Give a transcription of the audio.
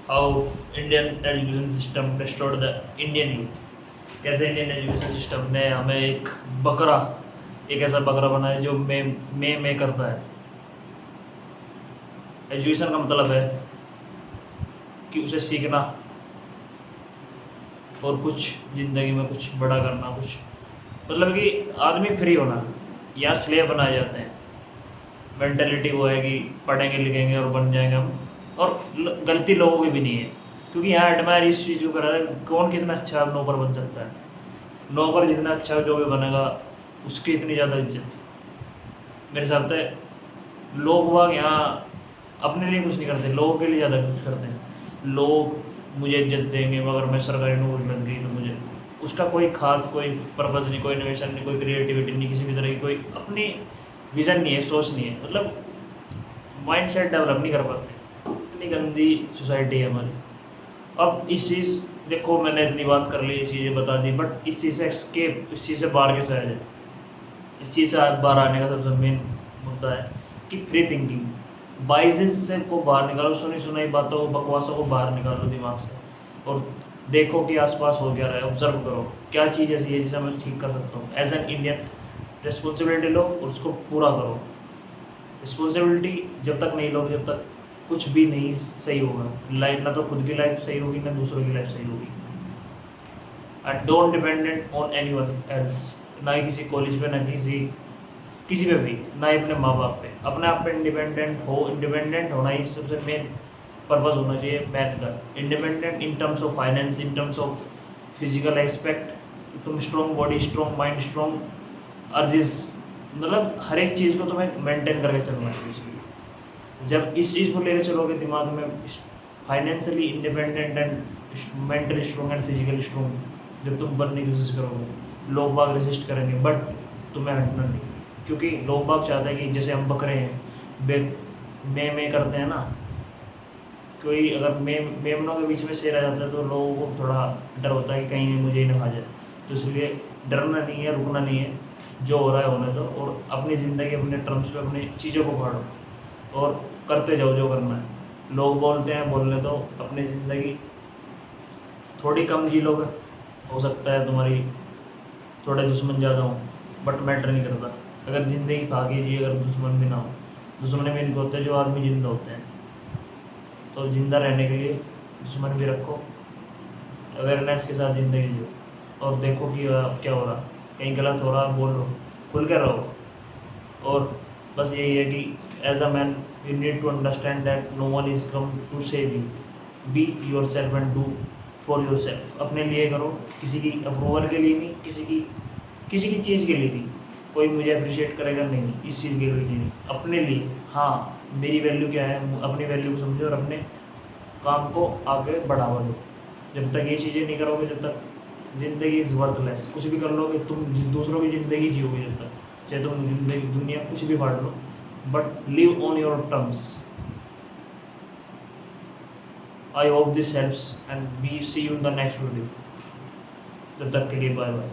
How Indian education system distorted the Indian youth. कैसे Indian education system ने हमें बकरा एक ऐसा बकरा बनाया जो मैं करता है। एजुकेशन का मतलब है कि उसे सीखना और कुछ ज़िंदगी में कुछ बड़ा करना, कुछ मतलब कि आदमी फ्री होना। यहाँ स्लेव बनाए जाते हैं। मेंटेलिटी वो है कि पढ़ेंगे लिखेंगे और बन जाएंगे हम। और गलती लोगों की भी नहीं है, क्योंकि यहाँ एडमायर इस चीज़ को कर रहा है कौन कितना अच्छा नौकर बन सकता है। नौकर जितना अच्छा जो भी बनेगा उसकी इतनी ज़्यादा इज्जत। मेरे हिसाब से लोग वाग यहाँ अपने लिए कुछ नहीं करते, लोगों के लिए ज़्यादा कुछ करते हैं। लोग मुझे इज्जत देंगे मगर मैं सरकारी नौकरी लग गई तो मुझे उसका कोई खास कोई पर्पज़ नहीं, कोई इनोवेशन नहीं, कोई क्रिएटिविटी नहीं, किसी भी तरह की कोई अपनी विज़न नहीं है, सोच नहीं है, मतलब माइंड सेट डेवलप नहीं कर पाते। इतनी गंदी सोसाइटी है हमारी। अब इस चीज़ देखो मैंने इतनी बात कर ली, ये चीज़ें बता दी, बट इस चीज़ से एस्केप, इस चीज़ से बाहर कैसे आ जाए। इस चीज़ से बाहर आने का सबसे मेन मुद्दा है कि फ्री थिंकिंग, बाइसेस से को बाहर निकालो, सुनी सुनाई बातों बकवासों को बाहर निकालो दिमाग से और देखो कि आसपास हो क्या रहा है। ऑब्जर्व करो क्या चीज़ ऐसी है जिसे मैं ठीक कर सकता हूँ। एज एन इंडियन रिस्पॉन्सिबिलिटी लो और उसको पूरा करो। रिस्पॉन्सिबिलिटी जब तक नहीं लोगे जब तक कुछ भी नहीं सही होगा। लाइफ ना तो खुद की लाइफ सही होगी ना दूसरों की लाइफ सही होगी। And don't dependent on any one else, ना ही किसी कॉलेज पे, ना किसी पे भी, ना ही अपने माँ बाप पे। अपने आप पे इंडिपेंडेंट हो। इंडिपेंडेंट होना ही सबसे मेन पर्पज़ होना चाहिए मैन का। Independent in terms of finance, in terms of physical aspect. तुम strong body, strong mind, strong urges, मतलब हर एक चीज़ को तुम्हें मेंटेन करके चलना चाहिए। जब इस चीज़ को लेकर चलोगे दिमाग में, financially independent and mentally strong and physically strong जब तुम बनने की कोशिश करोगे, लोग बाग रेसिस्ट करेंगे बट तुम्हें हटना नहीं। क्योंकि लोग बाग चाहते हैं कि जैसे हम बकरे हैं, बे मैं करते हैं ना, कोई अगर मेमनों के बीच में शेर आ जाता है तो लोगों को थोड़ा डर होता है कि कहीं मुझे ही ना खा जाए। तो इसलिए डरना नहीं है, रुकना नहीं है, जो हो रहा है होने दो और अपनी ज़िंदगी अपने टर्म्स पे अपनी चीज़ों को फाड़ो और करते जाओ जो करना है। लोग बोलते हैं बोलने दो, अपनी ज़िंदगी थोड़ी कम जी लोगे, हो सकता है तुम्हारी थोड़े दुश्मन ज़्यादा हों, बट मैटर नहीं करता। अगर ज़िंदगी खा के जी, अगर दुश्मन भी ना हो। दुश्मन भी इनको होते हैं जो आदमी जिंदा होते हैं। तो ज़िंदा रहने के लिए दुश्मन भी रखो, अवेयरनेस के साथ ज़िंदगी जियो और देखो कि क्या हो रहा, कहीं गलत हो रहा बोल लो, खुल कर रहो। और बस यही है कि as a man you need to understand that no one is come to save you. Be yourself and do for yourself. अपने लिए करो, किसी की अप्रूवल के लिए नहीं, किसी की चीज़ के लिए नहीं। कोई मुझे अप्रिशिएट करेगा नहीं, इस चीज़ के लिए नहीं, अपने लिए। हाँ, मेरी वैल्यू क्या है, अपनी वैल्यू को समझो और अपने काम को आगे बढ़ावा दो। जब तक ये चीज़ें नहीं करोगे, जब तक ज़िंदगी इज़ वर्थलेस। कुछ भी कर लोगे तुम, दूसरों की ज़िंदगी जियोगे जब तक, चाहे तुम जिंदगी दुनिया कुछ भी बांट लो, but live on your terms. I hope this helps and we see you in the next video. तब तक के लिए बाय बाय।